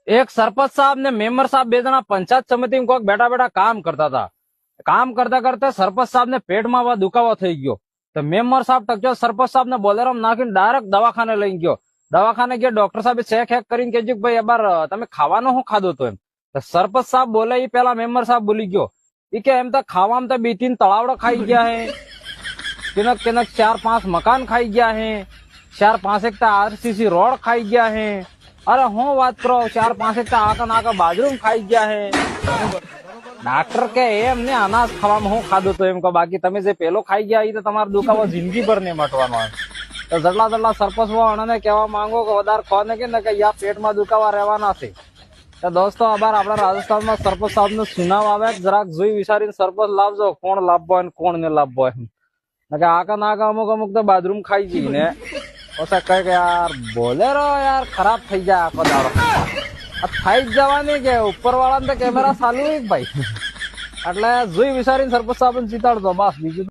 એક સરપંચ સાહેબ ને મેમ્બર સાહેબ બે જણા પંચાયત સમિતિમાં કોઈક બેઠા બેઠા કામ કરતા હતા. કામ કરતા કરતા સરપંચ સાહેબ ને પેટમાં દુખાવો થઈ ગયો. તો મેમ્બર સાહેબ ટક્યો સરપંચ સાહેબ ને બોલેરો નાખીને ડાયરેક્ટ દવાખાને લઈ ગયો. દવાખાને ગયો, ડોક્ટર સાહેબ ચેક હેક કરીને કે ભાઈ એબાર તમે ખાવાનું શું ખાધું હતું એમ. તો સરપંચ સાહેબ બોલે એ પેલા મેમ્બર સાહેબ બોલી ગયો એ કે એમ તો ખાવામાં તો 2-3 તળાવડો ખાઈ ગયા હે, કેનક કેનક 4-5 મકાન ખાઈ ગયા હે, 4-5 એક આરસીસી રોડ ખાઈ ગયા હે. અરે હું વાત કરો 4-5 એક આકા બાથરૂમ ખાઈ ગયા હે. ડાક્ટર કે એમ ને અનાજ ખાવામાં હું ખાધું તો એમ કે બાકી તમે જે પેલો ખાઈ ગયા એ તો તમારો દુખાવો જિંદગી ભર નહીં મટવાનો હોય. તો જેટલા સરપંચ અણને કહેવા માંગો કે વધારે ખો ને કે યા પેટમાં દુખાવા રહેવાના છે. તો દોસ્તો આભાર આપણા રાજસ્થાનમાં સરપંચ સાહેબ નો સુનાવ આવે જરાક જોઈ વિચારીને સરપંચ લાવજો કોણ લાભવો હોય કોણ ને લાભવો એમ. આકા નાકા અમુક તો બાથરૂમ ખાઈ જઈ ને પછી કઈ કે યાર બોલેરો યાર ખરાબ થઈ જાય આખો દાડો. થઈ જ જવાની કે ઉપર વાળા ને કેમેરા ચાલુ ભાઈ. એટલે જોઈ વિચારીને સરપંચ સાહેબ ચિતાડજો બસ બીજું